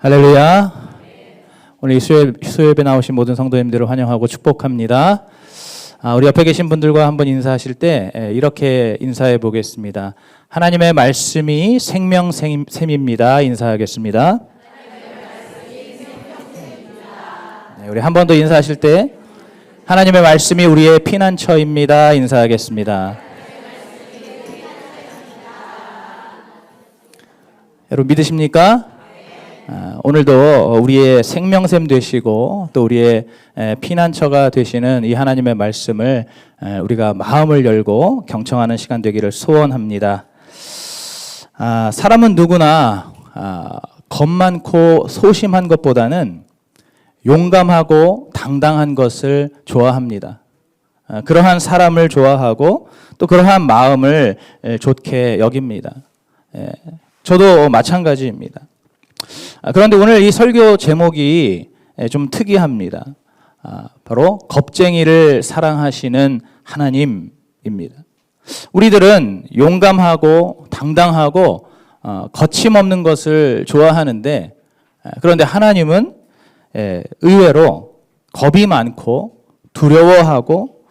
할렐루야. 오늘 이 수요예배 나오신 모든 성도님들을 환영하고 축복합니다. 우리 옆에 계신 분들과 한번 인사하실 때 이렇게 인사해 보겠습니다. 하나님의 말씀이 생명샘입니다. 인사하겠습니다. 네, 우리 한 번 더 인사하실 때 하나님의 말씀이 우리의 피난처입니다. 인사하겠습니다. 여러분 믿으십니까? 오늘도 우리의 생명샘 되시고 또 우리의 피난처가 되시는 이 하나님의 말씀을 우리가 마음을 열고 경청하는 시간 되기를 소원합니다. 사람은 누구나 겁 많고 소심한 것보다는 용감하고 당당한 것을 좋아합니다. 그러한 사람을 좋아하고 또 그러한 마음을 좋게 여깁니다. 저도 마찬가지입니다. 그런데 오늘 이 설교 제목이 좀 특이합니다. 바로 겁쟁이를 사랑하시는 하나님입니다. 우리들은 용감하고 당당하고 거침없는 것을 좋아하는데 그런데 하나님은 의외로 겁이 많고 두려워하고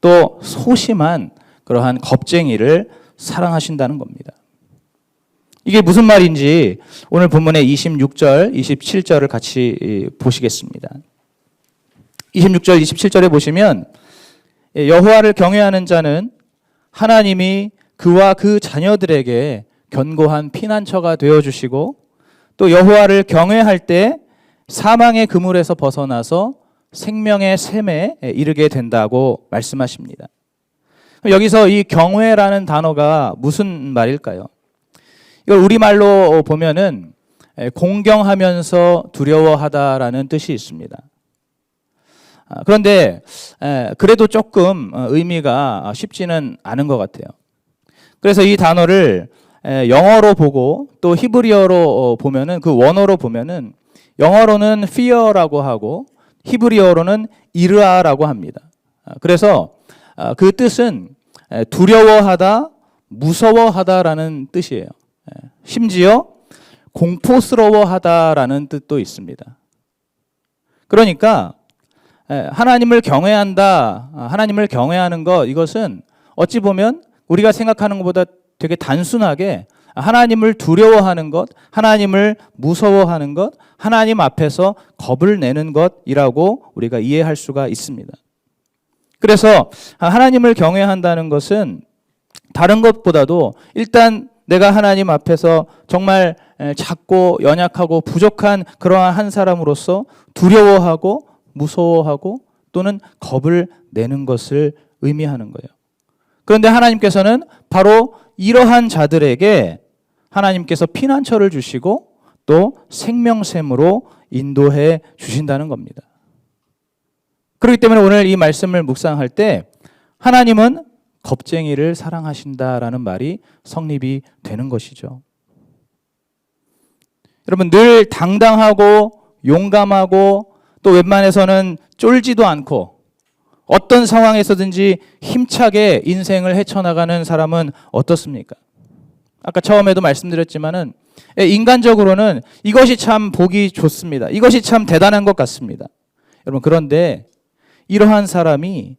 또 소심한 그러한 겁쟁이를 사랑하신다는 겁니다. 이게 무슨 말인지 오늘 본문의 26절, 27절을 같이 보시겠습니다. 26절, 27절에 보시면 여호와를 경외하는 자는 하나님이 그와 그 자녀들에게 견고한 피난처가 되어주시고 또 여호와를 경외할 때 사망의 그물에서 벗어나서 생명의 샘에 이르게 된다고 말씀하십니다. 여기서 이 경외라는 단어가 무슨 말일까요? 이걸 우리말로 보면은 공경하면서 두려워하다라는 뜻이 있습니다. 그런데 그래도 조금 의미가 쉽지는 않은 것 같아요. 그래서 이 단어를 영어로 보고 또 히브리어로 보면은 그 원어로 보면은 영어로는 fear라고 하고 히브리어로는 이르아라고 합니다. 그래서 그 뜻은 두려워하다, 무서워하다라는 뜻이에요. 심지어 공포스러워하다라는 뜻도 있습니다. 그러니까 하나님을 경외한다, 하나님을 경외하는 것, 이것은 어찌 보면 우리가 생각하는 것보다 되게 단순하게 하나님을 두려워하는 것, 하나님을 무서워하는 것, 하나님 앞에서 겁을 내는 것이라고 우리가 이해할 수가 있습니다. 그래서 하나님을 경외한다는 것은 다른 것보다도 일단 내가 하나님 앞에서 정말 작고 연약하고 부족한 그러한 한 사람으로서 두려워하고 무서워하고 또는 겁을 내는 것을 의미하는 거예요. 그런데 하나님께서는 바로 이러한 자들에게 하나님께서 피난처를 주시고 또 생명샘으로 인도해 주신다는 겁니다. 그렇기 때문에 오늘 이 말씀을 묵상할 때 하나님은 겁쟁이를 사랑하신다라는 말이 성립이 되는 것이죠. 여러분 늘 당당하고 용감하고 또 웬만해서는 쫄지도 않고 어떤 상황에서든지 힘차게 인생을 헤쳐나가는 사람은 어떻습니까? 아까 처음에도 말씀드렸지만은 인간적으로는 이것이 참 보기 좋습니다. 이것이 참 대단한 것 같습니다. 여러분 그런데 이러한 사람이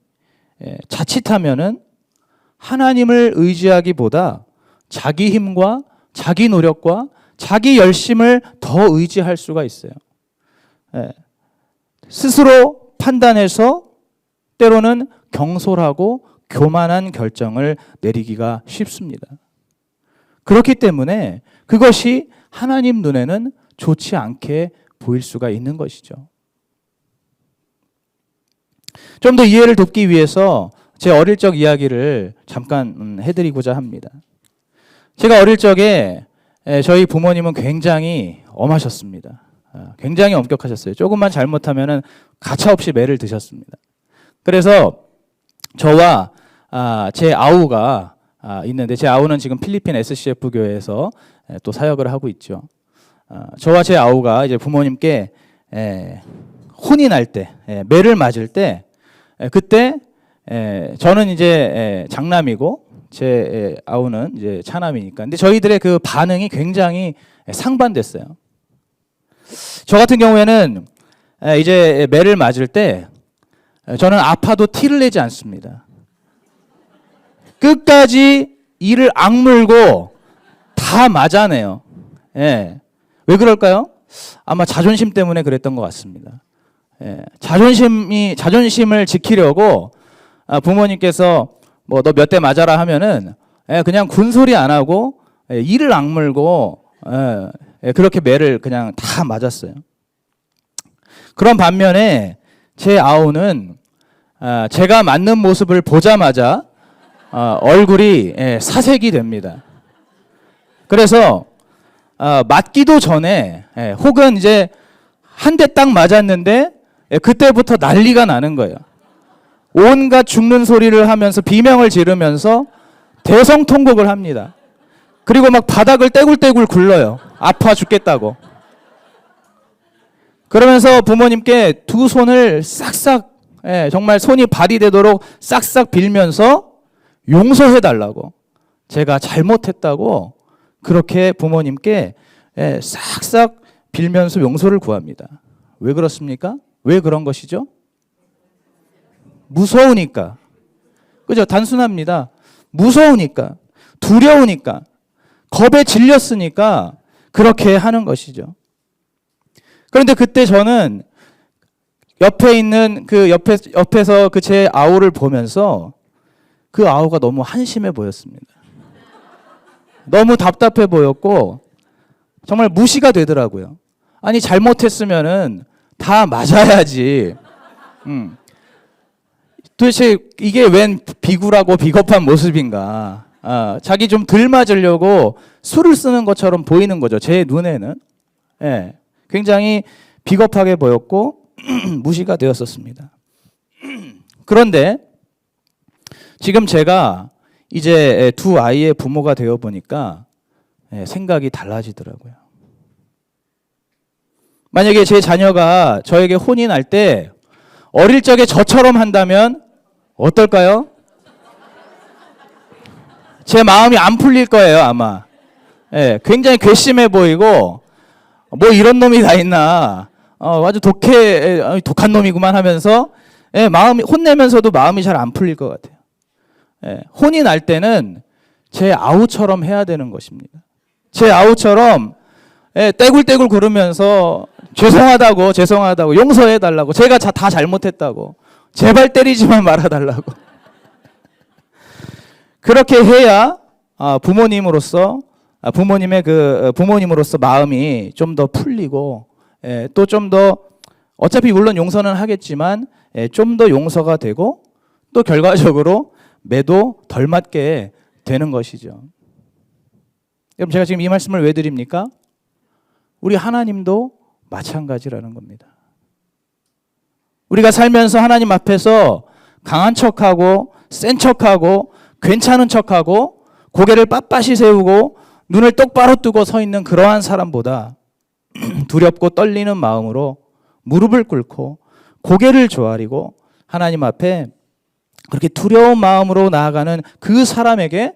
자칫하면은 하나님을 의지하기보다 자기 힘과 자기 노력과 자기 열심을 더 의지할 수가 있어요. 스스로 판단해서 때로는 경솔하고 교만한 결정을 내리기가 쉽습니다. 그렇기 때문에 그것이 하나님 눈에는 좋지 않게 보일 수가 있는 것이죠. 좀 더 이해를 돕기 위해서 제 어릴 적 이야기를 잠깐 해드리고자 합니다. 제가 어릴 적에 저희 부모님은 굉장히 엄하셨습니다. 굉장히 엄격하셨어요. 조금만 잘못하면 가차없이 매를 드셨습니다. 그래서 저와 제 아우가 있는데 제 아우는 지금 필리핀 SCF 교회에서 또 사역을 하고 있죠. 저와 제 아우가 이제 부모님께 혼이 날 때, 매를 맞을 때 그때 저는 이제 장남이고 제 아우는 이제 차남이니까. 근데 저희들의 그 반응이 굉장히 상반됐어요. 저 같은 경우에는 이제 매를 맞을 때 저는 아파도 티를 내지 않습니다. 끝까지 이를 악물고 다 맞아내요. 예. 왜 그럴까요? 아마 자존심 때문에 그랬던 것 같습니다. 예. 자존심을 지키려고 부모님께서 뭐 너 몇 대 맞아라 하면은 그냥 군소리 안 하고 이를 악물고 그렇게 매를 그냥 다 맞았어요. 그런 반면에 제 아우는 제가 맞는 모습을 보자마자 얼굴이 사색이 됩니다. 그래서 맞기도 전에 혹은 이제 한 대 딱 맞았는데 그때부터 난리가 나는 거예요. 온갖 죽는 소리를 하면서 비명을 지르면서 대성통곡을 합니다. 그리고 막 바닥을 떼굴떼굴 굴러요. 아파 죽겠다고. 그러면서 부모님께 두 손을 싹싹 정말 손이 발이 되도록 싹싹 빌면서 용서해 달라고, 제가 잘못했다고 그렇게 부모님께 싹싹 빌면서 용서를 구합니다. 왜 그렇습니까? 왜 그런 것이죠? 무서우니까. 그죠? 단순합니다. 무서우니까, 두려우니까, 겁에 질렸으니까 그렇게 하는 것이죠. 그런데 그때 저는 옆에 있는 옆에서 그 제 아우를 보면서 그 아우가 너무 한심해 보였습니다. 너무 답답해 보였고 정말 무시가 되더라고요. 아니 잘못했으면은 다 맞아야지. 도대체 이게 웬 비굴하고 비겁한 모습인가. 자기 좀 덜 맞으려고 수를 쓰는 것처럼 보이는 거죠. 제 눈에는. 굉장히 비겁하게 보였고 무시가 되었었습니다. 그런데 지금 제가 이제 두 아이의 부모가 되어 보니까 생각이 달라지더라고요. 만약에 제 자녀가 저에게 혼이 날 때 어릴 적에 저처럼 한다면 어떨까요? 제 마음이 안 풀릴 거예요, 아마. 굉장히 괘씸해 보이고 뭐 이런 놈이 다 있나. 아주 독한 놈이구만 하면서 마음이 혼내면서도 마음이 잘 안 풀릴 것 같아요. 혼이 날 때는 제 아우처럼 해야 되는 것입니다. 제 아우처럼 떼굴떼굴 구르면서 죄송하다고 용서해달라고, 제가 다 잘못했다고, 제발 때리지만 말아달라고 그렇게 해야 부모님으로서 마음이 좀 더 풀리고 또 좀 더, 어차피 물론 용서는 하겠지만 좀 더 용서가 되고 또 결과적으로 매도 덜 맞게 되는 것이죠. 여러분, 제가 지금 이 말씀을 왜 드립니까? 우리 하나님도 마찬가지라는 겁니다. 우리가 살면서 하나님 앞에서 강한 척하고 센 척하고 괜찮은 척하고 고개를 빳빳이 세우고 눈을 똑바로 뜨고 서 있는 그러한 사람보다 두렵고 떨리는 마음으로 무릎을 꿇고 고개를 조아리고 하나님 앞에 그렇게 두려운 마음으로 나아가는 그 사람에게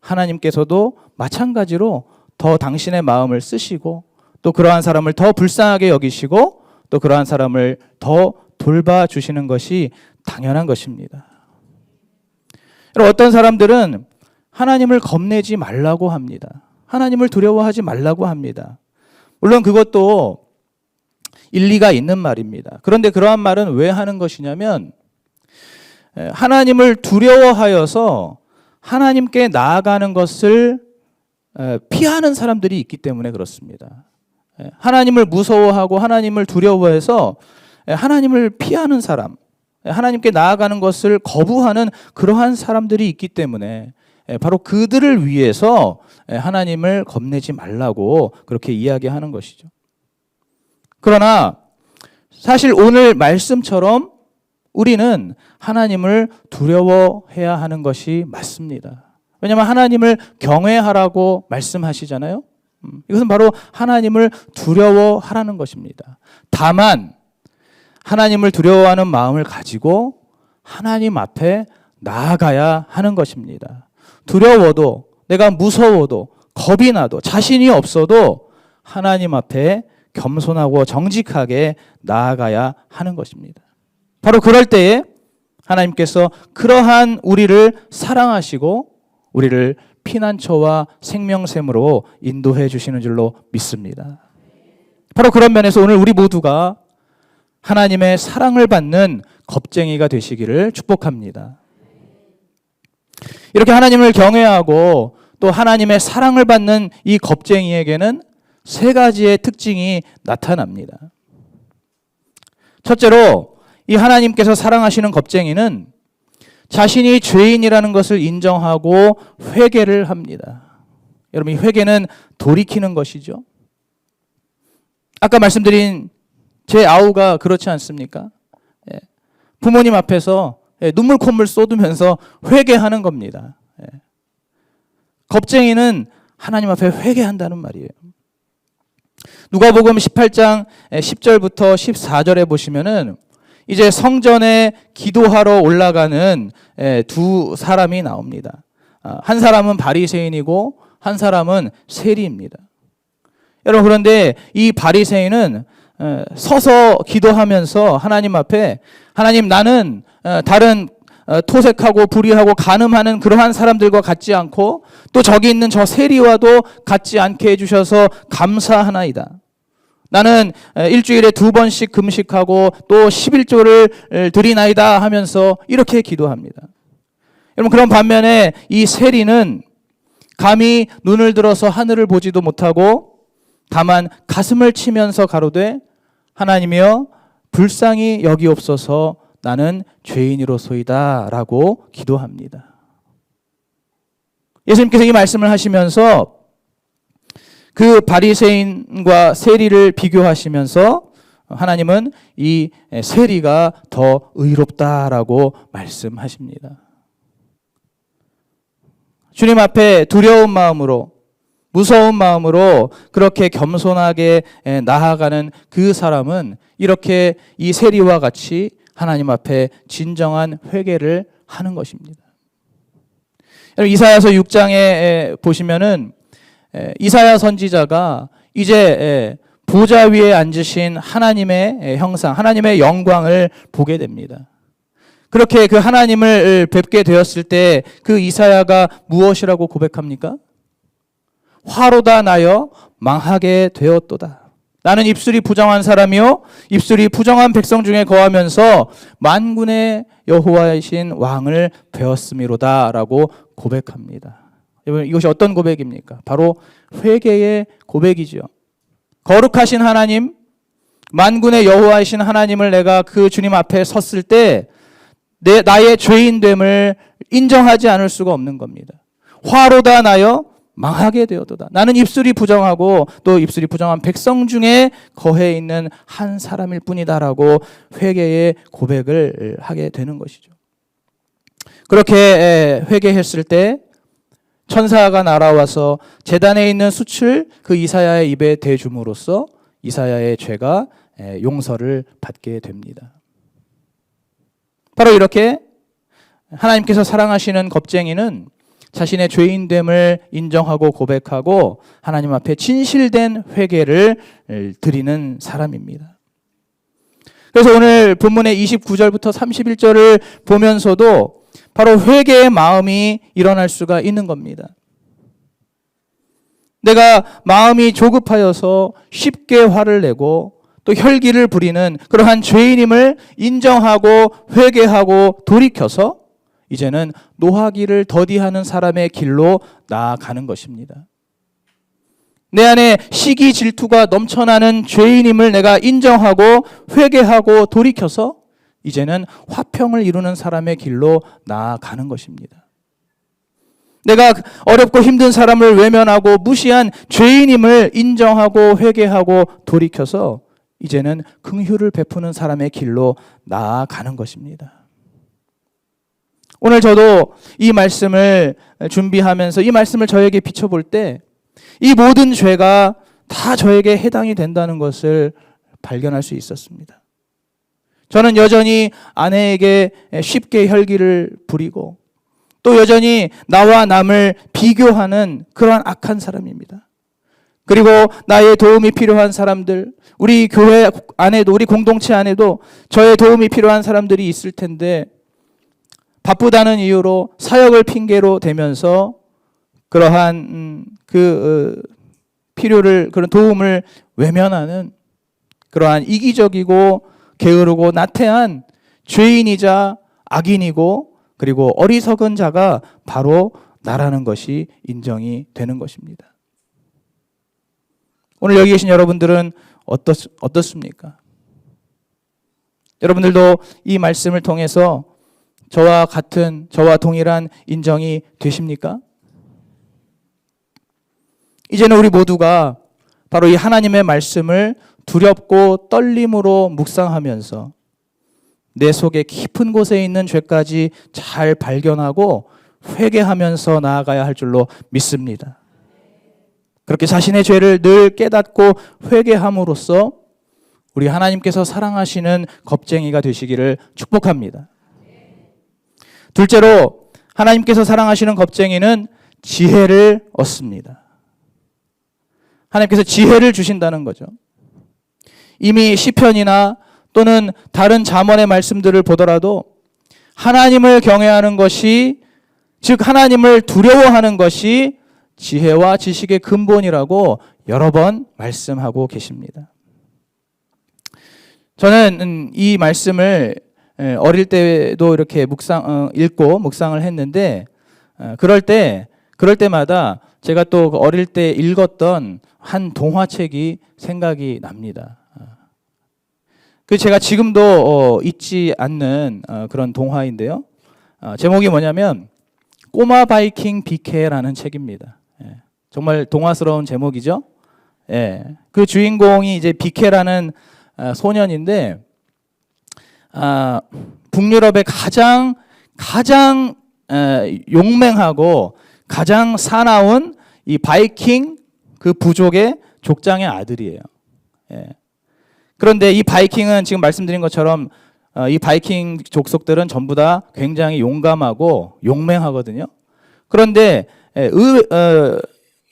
하나님께서도 마찬가지로 더 당신의 마음을 쓰시고 또 그러한 사람을 더 불쌍하게 여기시고 또 그러한 사람을 더 돌봐주시는 것이 당연한 것입니다. 어떤 사람들은 하나님을 겁내지 말라고 합니다. 하나님을 두려워하지 말라고 합니다. 물론 그것도 일리가 있는 말입니다. 그런데 그러한 말은 왜 하는 것이냐면 하나님을 두려워하여서 하나님께 나아가는 것을 피하는 사람들이 있기 때문에 그렇습니다. 하나님을 무서워하고 하나님을 두려워해서 하나님을 피하는 사람, 하나님께 나아가는 것을 거부하는 그러한 사람들이 있기 때문에 바로 그들을 위해서 하나님을 겁내지 말라고 그렇게 이야기하는 것이죠. 그러나 사실 오늘 말씀처럼 우리는 하나님을 두려워해야 하는 것이 맞습니다. 왜냐하면 하나님을 경외하라고 말씀하시잖아요. 이것은 바로 하나님을 두려워하라는 것입니다. 다만 하나님을 두려워하는 마음을 가지고 하나님 앞에 나아가야 하는 것입니다. 두려워도, 내가 무서워도, 겁이 나도, 자신이 없어도 하나님 앞에 겸손하고 정직하게 나아가야 하는 것입니다. 바로 그럴 때에 하나님께서 그러한 우리를 사랑하시고 우리를 피난처와 생명샘으로 인도해 주시는 줄로 믿습니다. 바로 그런 면에서 오늘 우리 모두가 하나님의 사랑을 받는 겁쟁이가 되시기를 축복합니다. 이렇게 하나님을 경외하고 또 하나님의 사랑을 받는 이 겁쟁이에게는 세 가지의 특징이 나타납니다. 첫째로 이 하나님께서 사랑하시는 겁쟁이는 자신이 죄인이라는 것을 인정하고 회개를 합니다. 여러분, 이 회개는 돌이키는 것이죠. 아까 말씀드린 제 아우가 그렇지 않습니까? 부모님 앞에서 눈물 콧물 쏟으면서 회개하는 겁니다. 겁쟁이는 하나님 앞에 회개한다는 말이에요. 누가복음 18장 10절부터 14절에 보시면은 이제 성전에 기도하러 올라가는 두 사람이 나옵니다. 한 사람은 바리새인이고 한 사람은 세리입니다. 여러분, 그런데 이 바리새인은 서서 기도하면서 하나님 앞에, 하나님, 나는 다른 토색하고 불의하고 간음하는 그러한 사람들과 같지 않고 또 저기 있는 저 세리와도 같지 않게 해주셔서 감사하나이다. 나는 일주일에 2번씩 금식하고 또 11조를 드리나이다 하면서 이렇게 기도합니다. 여러분, 그런 반면에 이 세리는 감히 눈을 들어서 하늘을 보지도 못하고 다만 가슴을 치면서 가로되 하나님이여 불쌍히 여기옵소서 나는 죄인이로소이다 라고 기도합니다. 예수님께서 이 말씀을 하시면서 그 바리새인과 세리를 비교하시면서 하나님은 이 세리가 더 의롭다라고 말씀하십니다. 주님 앞에 두려운 마음으로, 무서운 마음으로 그렇게 겸손하게 나아가는 그 사람은 이렇게 이 세리와 같이 하나님 앞에 진정한 회개를 하는 것입니다. 여러분, 이사야서 6장에 보시면은 이사야 선지자가 이제 보좌 위에 앉으신 하나님의 형상, 하나님의 영광을 보게 됩니다. 그렇게 그 하나님을 뵙게 되었을 때 그 이사야가 무엇이라고 고백합니까? 화로다 나여 망하게 되었도다. 나는 입술이 부정한 사람이요 입술이 부정한 백성 중에 거하면서 만군의 여호와이신 왕을 배웠음이로다 라고 고백합니다. 여러분, 이것이 어떤 고백입니까? 바로 회개의 고백이죠. 거룩하신 하나님, 만군의 여호와이신 하나님을 내가 그 주님 앞에 섰을 때 나의 죄인됨을 인정하지 않을 수가 없는 겁니다. 화로다 나여 망하게 되어도다. 나는 입술이 부정하고 또 입술이 부정한 백성 중에 거해 있는 한 사람일 뿐이다라고 회개의 고백을 하게 되는 것이죠. 그렇게 회개했을 때 천사가 날아와서 제단에 있는 숯을 그 이사야의 입에 대줌으로써 이사야의 죄가 용서를 받게 됩니다. 바로 이렇게 하나님께서 사랑하시는 겁쟁이는 자신의 죄인됨을 인정하고 고백하고 하나님 앞에 진실된 회개를 드리는 사람입니다. 그래서 오늘 본문의 29절부터 31절을 보면서도 바로 회개의 마음이 일어날 수가 있는 겁니다. 내가 마음이 조급하여서 쉽게 화를 내고 또 혈기를 부리는 그러한 죄인임을 인정하고 회개하고 돌이켜서 이제는 노하기를 더디하는 사람의 길로 나아가는 것입니다. 내 안에 시기 질투가 넘쳐나는 죄인임을 내가 인정하고 회개하고 돌이켜서 이제는 화평을 이루는 사람의 길로 나아가는 것입니다. 내가 어렵고 힘든 사람을 외면하고 무시한 죄인임을 인정하고 회개하고 돌이켜서 이제는 긍휼을 베푸는 사람의 길로 나아가는 것입니다. 오늘 저도 이 말씀을 준비하면서 이 말씀을 저에게 비춰볼 때 이 모든 죄가 다 저에게 해당이 된다는 것을 발견할 수 있었습니다. 저는 여전히 아내에게 쉽게 혈기를 부리고 또 여전히 나와 남을 비교하는 그러한 악한 사람입니다. 그리고 나의 도움이 필요한 사람들, 우리 교회 안에도, 우리 공동체 안에도 저의 도움이 필요한 사람들이 있을 텐데 바쁘다는 이유로 사역을 핑계로 대면서 그러한 필요를, 그런 도움을 외면하는 그러한 이기적이고 게으르고 나태한 죄인이자 악인이고 그리고 어리석은 자가 바로 나라는 것이 인정이 되는 것입니다. 오늘 여기 계신 여러분들은 어떻습니까? 여러분들도 이 말씀을 통해서 저와 같은, 저와 동일한 인정이 되십니까? 이제는 우리 모두가 바로 이 하나님의 말씀을 두렵고 떨림으로 묵상하면서 내 속에 깊은 곳에 있는 죄까지 잘 발견하고 회개하면서 나아가야 할 줄로 믿습니다. 그렇게 자신의 죄를 늘 깨닫고 회개함으로써 우리 하나님께서 사랑하시는 겁쟁이가 되시기를 축복합니다. 둘째로, 하나님께서 사랑하시는 겁쟁이는 지혜를 얻습니다. 하나님께서 지혜를 주신다는 거죠. 이미 시편이나 또는 다른 잠언의 말씀들을 보더라도 하나님을 경외하는 것이, 즉 하나님을 두려워하는 것이 지혜와 지식의 근본이라고 여러 번 말씀하고 계십니다. 저는 이 말씀을 어릴 때도 이렇게 읽고 묵상을 했는데, 그럴 때마다 제가 또 어릴 때 읽었던 한 동화책이 생각이 납니다. 그 제가 지금도 잊지 않는 그런 동화인데요. 제목이 뭐냐면 꼬마 바이킹 비케라는 책입니다. 정말 동화스러운 제목이죠. 그 주인공이 이제 비케라는 소년인데, 북유럽의 가장 용맹하고 가장 사나운 이 바이킹 그 부족의 족장의 아들이에요. 그런데 이 바이킹은 지금 말씀드린 것처럼 이 바이킹 족속들은 전부 다 굉장히 용감하고 용맹하거든요. 그런데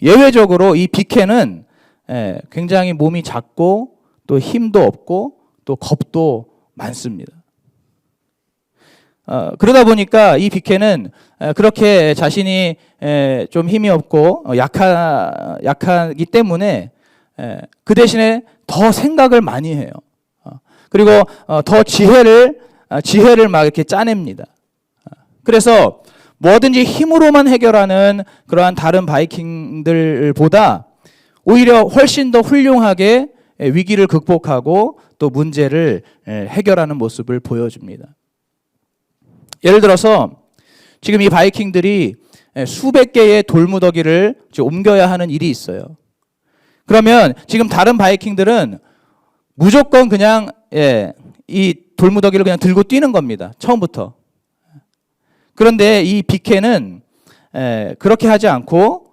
예외적으로 이 비케는 굉장히 몸이 작고 또 힘도 없고 또 겁도 많습니다. 그러다 보니까 이 비케는 그렇게 자신이 좀 힘이 없고 약하기 때문에 그 대신에 더 생각을 많이 해요. 그리고 더 지혜를 막 이렇게 짜냅니다. 그래서 뭐든지 힘으로만 해결하는 그러한 다른 바이킹들보다 오히려 훨씬 더 훌륭하게 위기를 극복하고 또 문제를 해결하는 모습을 보여줍니다. 예를 들어서 지금 이 바이킹들이 수백 개의 돌무더기를 옮겨야 하는 일이 있어요. 그러면 지금 다른 바이킹들은 무조건 그냥 이 돌무더기를 그냥 들고 뛰는 겁니다. 처음부터. 그런데 이 비케는 그렇게 하지 않고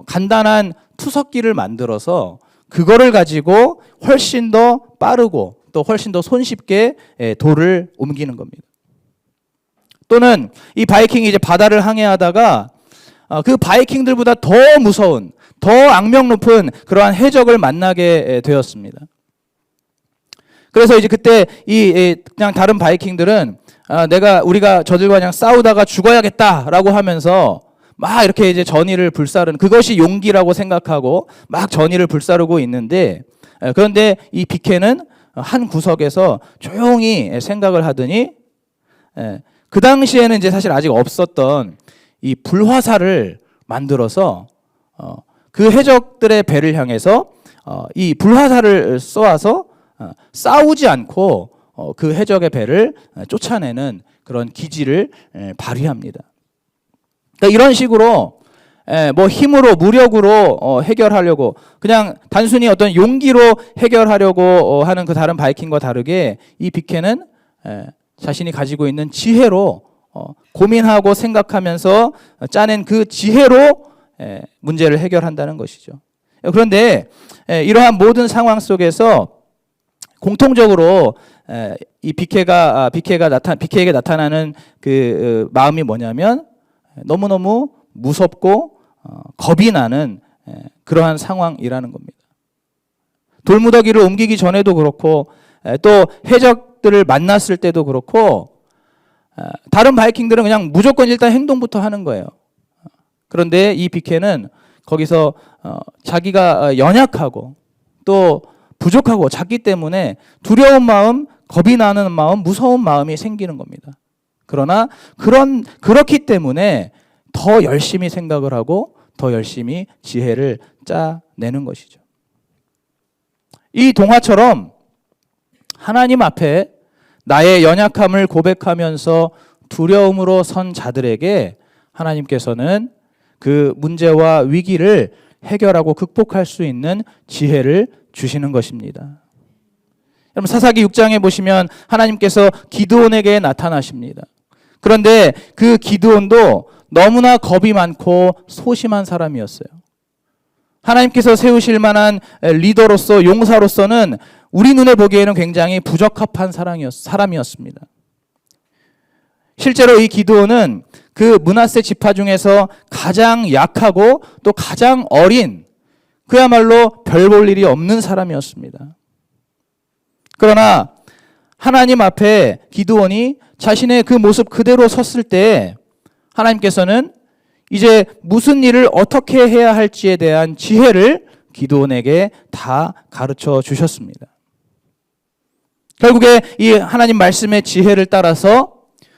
간단한 투석기를 만들어서 그거를 가지고 훨씬 더 빠르고 또 훨씬 더 손쉽게 돌을 옮기는 겁니다. 또는 이 바이킹이 이제 바다를 항해하다가 그 바이킹들보다 더 무서운, 더 악명 높은 그러한 해적을 만나게 되었습니다. 그래서 이제 그때 그냥 다른 바이킹들은 우리가 저들과 그냥 싸우다가 죽어야겠다라고 하면서 막 이렇게 이제 전의를 불사르는, 그것이 용기라고 생각하고 막 전의를 불사르고 있는데, 그런데 이 비케는 한 구석에서 조용히 생각을 하더니 그 당시에는 이제 사실 아직 없었던 이 불화살을 만들어서 그 해적들의 배를 향해서 이 불화살을 쏘아서 싸우지 않고 그 해적의 배를 쫓아내는 그런 기지를 발휘합니다. 그러니까 이런 식으로 뭐 힘으로 무력으로 해결하려고, 그냥 단순히 어떤 용기로 해결하려고 하는 그 다른 바이킹과 다르게 이 비케는 자신이 가지고 있는 지혜로 고민하고 생각하면서 짜낸 그 지혜로 문제를 해결한다는 것이죠. 그런데 이러한 모든 상황 속에서 공통적으로 이 비케에게 나타나는 그 마음이 뭐냐면 너무너무 무섭고 겁이 나는 그러한 상황이라는 겁니다. 돌무더기를 옮기기 전에도 그렇고 또 해적들을 만났을 때도 그렇고 다른 바이킹들은 그냥 무조건 일단 행동부터 하는 거예요. 그런데 이 빅해는 거기서 자기가 연약하고 또 부족하고 작기 때문에 두려운 마음, 겁이 나는 마음, 무서운 마음이 생기는 겁니다. 그러나 그렇기 때문에 더 열심히 생각을 하고 더 열심히 지혜를 짜내는 것이죠. 이 동화처럼 하나님 앞에 나의 연약함을 고백하면서 두려움으로 선 자들에게 하나님께서는 그 문제와 위기를 해결하고 극복할 수 있는 지혜를 주시는 것입니다. 여러분 사사기 6장에 보시면 하나님께서 기드온에게 나타나십니다. 그런데 그 기드온도 너무나 겁이 많고 소심한 사람이었어요. 하나님께서 세우실 만한 리더로서 용사로서는 우리 눈에 보기에는 굉장히 부적합한 사람이었습니다. 실제로 이 기드온은 그 므낫세 지파 중에서 가장 약하고 또 가장 어린 그야말로 별 볼 일이 없는 사람이었습니다. 그러나 하나님 앞에 기드온이 자신의 그 모습 그대로 섰을 때 하나님께서는 이제 무슨 일을 어떻게 해야 할지에 대한 지혜를 기드온에게 다 가르쳐 주셨습니다. 결국에 이 하나님 말씀의 지혜를 따라서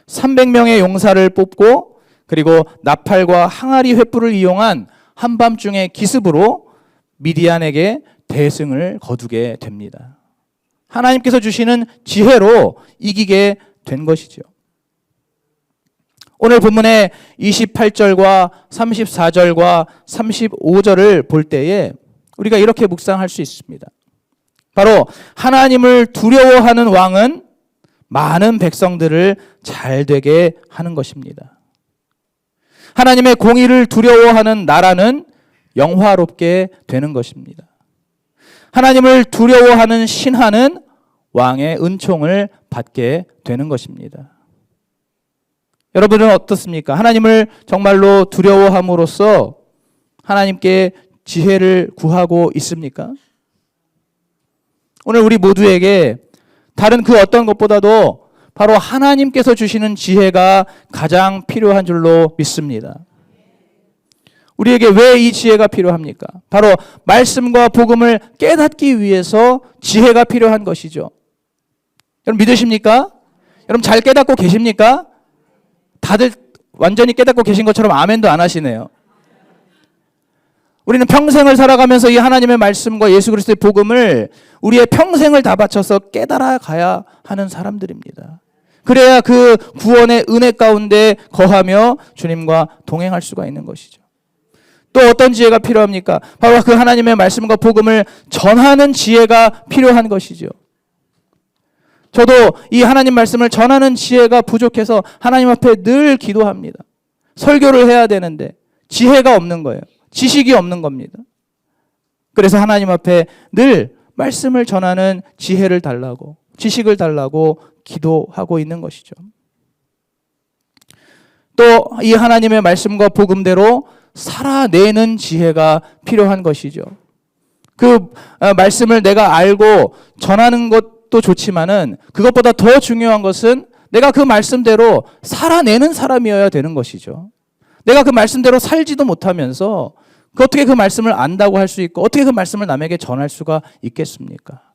300명의 용사를 뽑고 그리고 나팔과 항아리 횃불을 이용한 한밤중의 기습으로 미디안에게 대승을 거두게 됩니다. 하나님께서 주시는 지혜로 이기게 된 것이죠. 오늘 본문의 28절과 34절과 35절을 볼 때에 우리가 이렇게 묵상할 수 있습니다. 바로 하나님을 두려워하는 왕은 많은 백성들을 잘되게 하는 것입니다. 하나님의 공의를 두려워하는 나라는 영화롭게 되는 것입니다. 하나님을 두려워하는 신하는 왕의 은총을 받게 되는 것입니다. 여러분은 어떻습니까? 하나님을 정말로 두려워함으로써 하나님께 지혜를 구하고 있습니까? 오늘 우리 모두에게 다른 그 어떤 것보다도 바로 하나님께서 주시는 지혜가 가장 필요한 줄로 믿습니다. 우리에게 왜 이 지혜가 필요합니까? 바로 말씀과 복음을 깨닫기 위해서 지혜가 필요한 것이죠. 여러분 믿으십니까? 여러분 잘 깨닫고 계십니까? 다들 완전히 깨닫고 계신 것처럼 아멘도 안 하시네요. 우리는 평생을 살아가면서 이 하나님의 말씀과 예수 그리스도의 복음을 우리의 평생을 다 바쳐서 깨달아 가야 하는 사람들입니다. 그래야 그 구원의 은혜 가운데 거하며 주님과 동행할 수가 있는 것이죠. 또 어떤 지혜가 필요합니까? 바로 그 하나님의 말씀과 복음을 전하는 지혜가 필요한 것이죠. 저도 이 하나님 말씀을 전하는 지혜가 부족해서 하나님 앞에 늘 기도합니다. 설교를 해야 되는데 지혜가 없는 거예요. 지식이 없는 겁니다. 그래서 하나님 앞에 늘 말씀을 전하는 지혜를 달라고, 지식을 달라고 기도하고 있는 것이죠. 또 이 하나님의 말씀과 복음대로 살아내는 지혜가 필요한 것이죠. 그 말씀을 내가 알고 전하는 것도 좋지만은 그것보다 더 중요한 것은 내가 그 말씀대로 살아내는 사람이어야 되는 것이죠. 내가 그 말씀대로 살지도 못하면서 어떻게 그 말씀을 안다고 할 수 있고 어떻게 그 말씀을 남에게 전할 수가 있겠습니까?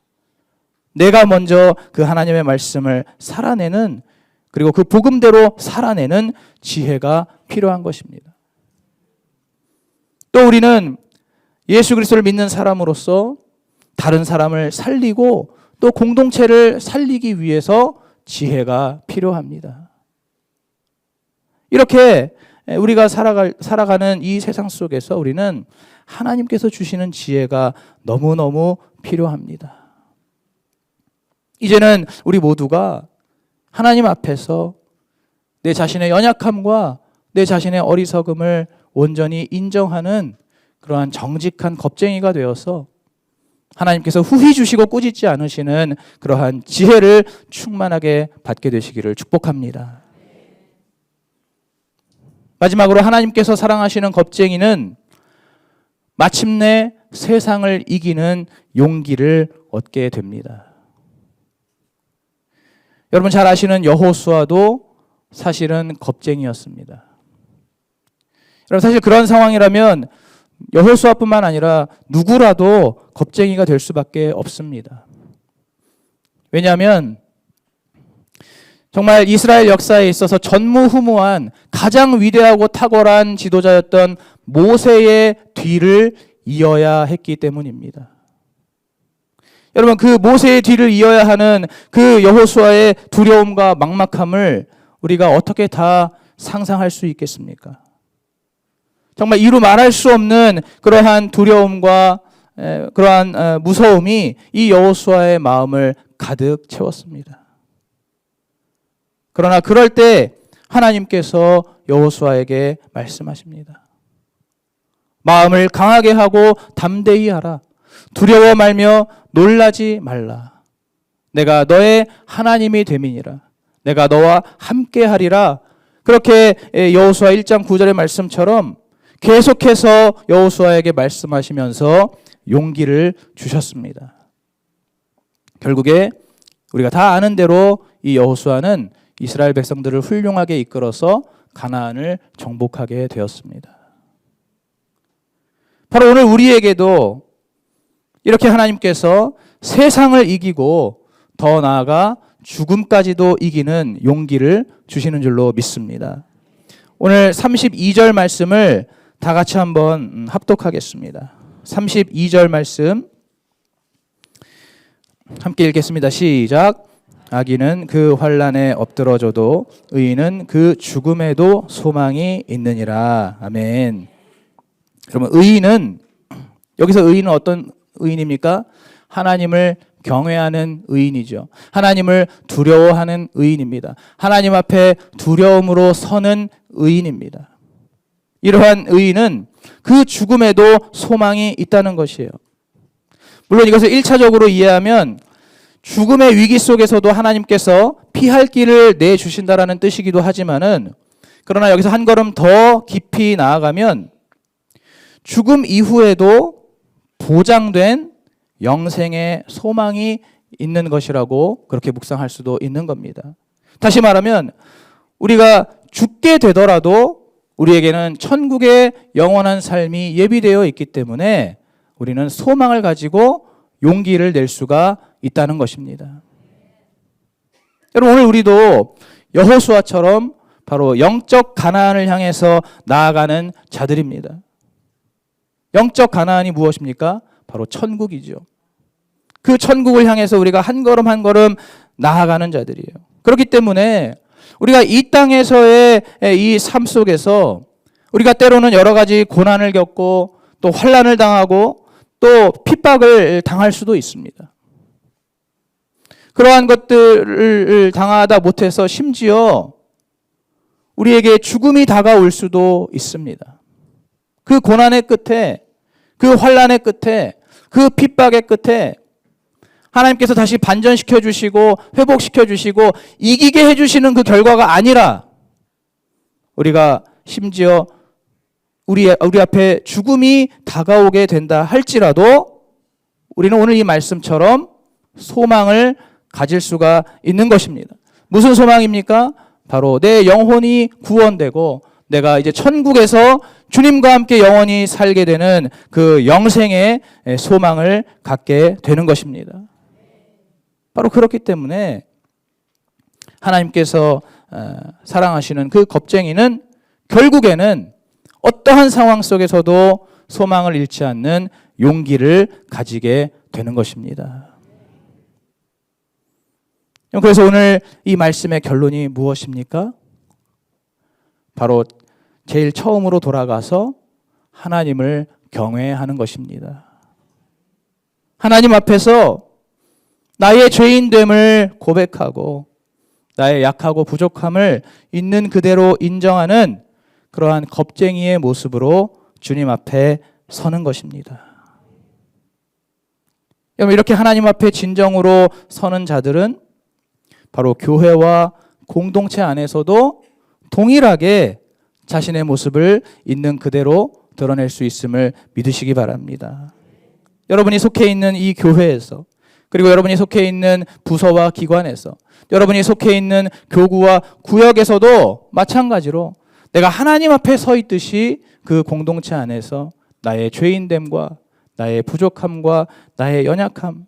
내가 먼저 그 하나님의 말씀을 살아내는 그리고 그 복음대로 살아내는 지혜가 필요한 것입니다. 또 우리는 예수 그리스도를 믿는 사람으로서 다른 사람을 살리고 또 공동체를 살리기 위해서 지혜가 필요합니다. 이렇게 우리가 살아가는 이 세상 속에서 우리는 하나님께서 주시는 지혜가 너무너무 필요합니다. 이제는 우리 모두가 하나님 앞에서 내 자신의 연약함과 내 자신의 어리석음을 온전히 인정하는 그러한 정직한 겁쟁이가 되어서 하나님께서 후히 주시고 꾸짖지 않으시는 그러한 지혜를 충만하게 받게 되시기를 축복합니다. 마지막으로 하나님께서 사랑하시는 겁쟁이는 마침내 세상을 이기는 용기를 얻게 됩니다. 여러분 잘 아시는 여호수아도 사실은 겁쟁이였습니다. 여러분 사실 그런 상황이라면 여호수아뿐만 아니라 누구라도 겁쟁이가 될 수밖에 없습니다. 왜냐하면 정말 이스라엘 역사에 있어서 전무후무한 가장 위대하고 탁월한 지도자였던 모세의 뒤를 이어야 했기 때문입니다. 여러분 그 모세의 뒤를 이어야 하는 그 여호수아의 두려움과 막막함을 우리가 어떻게 다 상상할 수 있겠습니까? 정말 이루 말할 수 없는 그러한 두려움과 그러한 무서움이 이 여호수아의 마음을 가득 채웠습니다. 그러나 그럴 때 하나님께서 여호수아에게 말씀하십니다. 마음을 강하게 하고 담대히 하라. 두려워 말며 놀라지 말라. 내가 너의 하나님이 됨이니라. 내가 너와 함께 하리라. 그렇게 여호수아 1장 9절의 말씀처럼 계속해서 여호수아에게 말씀하시면서 용기를 주셨습니다. 결국에 우리가 다 아는 대로 이 여호수아는 이스라엘 백성들을 훌륭하게 이끌어서 가나안을 정복하게 되었습니다. 바로 오늘 우리에게도 이렇게 하나님께서 세상을 이기고 더 나아가 죽음까지도 이기는 용기를 주시는 줄로 믿습니다. 오늘 32절 말씀을 다 같이 한번 합독하겠습니다. 32절 말씀 함께 읽겠습니다. 시작. 악인은 그 환난에 엎드러져도 의인은 그 죽음에도 소망이 있느니라. 아멘. 그러면 의인은, 여기서 의인은 어떤 의인입니까? 하나님을 경외하는 의인이죠. 하나님을 두려워하는 의인입니다. 하나님 앞에 두려움으로 서는 의인입니다. 이러한 의인은 그 죽음에도 소망이 있다는 것이에요. 물론 이것을 1차적으로 이해하면 죽음의 위기 속에서도 하나님께서 피할 길을 내주신다라는 뜻이기도 하지만은, 그러나 여기서 한 걸음 더 깊이 나아가면 죽음 이후에도 보장된 영생의 소망이 있는 것이라고 그렇게 묵상할 수도 있는 겁니다. 다시 말하면 우리가 죽게 되더라도 우리에게는 천국의 영원한 삶이 예비되어 있기 때문에 우리는 소망을 가지고 용기를 낼 수가 있다는 것입니다. 여러분 오늘 우리도 여호수아처럼 바로 영적 가나안을 향해서 나아가는 자들입니다. 영적 가나안이 무엇입니까? 바로 천국이죠. 그 천국을 향해서 우리가 한 걸음 한 걸음 나아가는 자들이에요. 그렇기 때문에 우리가 이 땅에서의 이 삶 속에서 우리가 때로는 여러 가지 고난을 겪고 또 환난을 당하고 또 핍박을 당할 수도 있습니다. 그러한 것들을 당하다 못해서 심지어 우리에게 죽음이 다가올 수도 있습니다. 그 고난의 끝에, 그 환난의 끝에, 그 핍박의 끝에 하나님께서 다시 반전시켜 주시고 회복시켜 주시고 이기게 해주시는 그 결과가 아니라 우리가 심지어 우리 앞에 죽음이 다가오게 된다 할지라도 우리는 오늘 이 말씀처럼 소망을 가질 수가 있는 것입니다. 무슨 소망입니까? 바로 내 영혼이 구원되고 내가 이제 천국에서 주님과 함께 영원히 살게 되는 그 영생의 소망을 갖게 되는 것입니다. 바로 그렇기 때문에 하나님께서 사랑하시는 그 겁쟁이는 결국에는 어떠한 상황 속에서도 소망을 잃지 않는 용기를 가지게 되는 것입니다. 그래서 오늘 이 말씀의 결론이 무엇입니까? 바로 제일 처음으로 돌아가서 하나님을 경외하는 것입니다. 하나님 앞에서 나의 죄인됨을 고백하고 나의 약하고 부족함을 있는 그대로 인정하는 그러한 겁쟁이의 모습으로 주님 앞에 서는 것입니다. 여러분 이렇게 하나님 앞에 진정으로 서는 자들은 바로 교회와 공동체 안에서도 동일하게 자신의 모습을 있는 그대로 드러낼 수 있음을 믿으시기 바랍니다. 여러분이 속해 있는 이 교회에서, 그리고 여러분이 속해 있는 부서와 기관에서, 여러분이 속해 있는 교구와 구역에서도 마찬가지로 내가 하나님 앞에 서 있듯이 그 공동체 안에서 나의 죄인됨과 나의 부족함과 나의 연약함,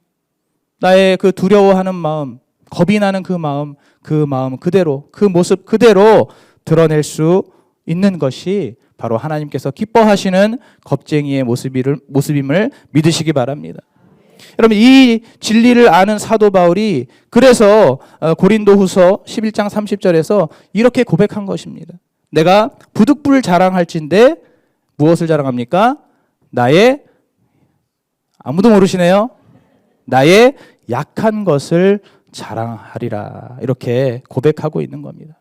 나의 그 두려워하는 마음, 겁이 나는 그 마음 그대로, 그 모습 그대로 드러낼 수 있는 것이 바로 하나님께서 기뻐하시는 겁쟁이의 모습임을 믿으시기 바랍니다. 여러분, 이 진리를 아는 사도 바울이 그래서 고린도후서 11장 30절에서 이렇게 고백한 것입니다. 내가 부득불 자랑할진대 무엇을 자랑합니까? 나의, 아무도 모르시네요. 나의 약한 것을 자랑하리라. 이렇게 고백하고 있는 겁니다.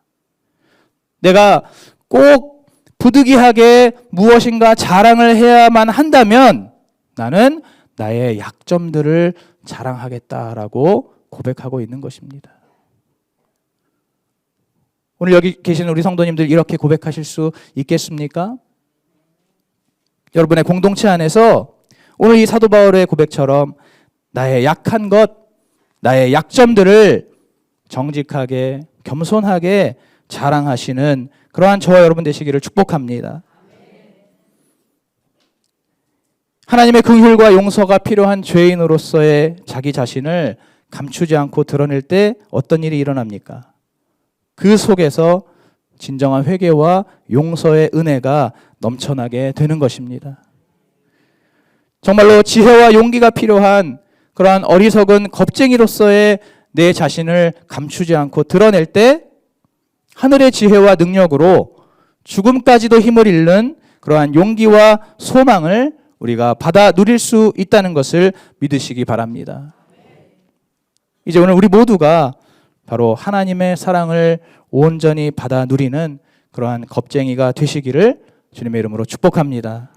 내가 꼭 부득이하게 무엇인가 자랑을 해야만 한다면 나는 나의 약점들을 자랑하겠다라고 고백하고 있는 것입니다. 오늘 여기 계시는 우리 성도님들 이렇게 고백하실 수 있겠습니까? 여러분의 공동체 안에서 오늘 이 사도 바울의 고백처럼 나의 약한 것, 나의 약점들을 정직하게, 겸손하게 자랑하시는 그러한 저와 여러분 되시기를 축복합니다. 하나님의 긍휼과 용서가 필요한 죄인으로서의 자기 자신을 감추지 않고 드러낼 때 어떤 일이 일어납니까? 그 속에서 진정한 회개와 용서의 은혜가 넘쳐나게 되는 것입니다. 정말로 지혜와 용기가 필요한 그러한 어리석은 겁쟁이로서의 내 자신을 감추지 않고 드러낼 때 하늘의 지혜와 능력으로 죽음까지도 힘을 잃는 그러한 용기와 소망을 우리가 받아 누릴 수 있다는 것을 믿으시기 바랍니다. 이제 오늘 우리 모두가 바로 하나님의 사랑을 온전히 받아 누리는 그러한 겁쟁이가 되시기를 주님의 이름으로 축복합니다.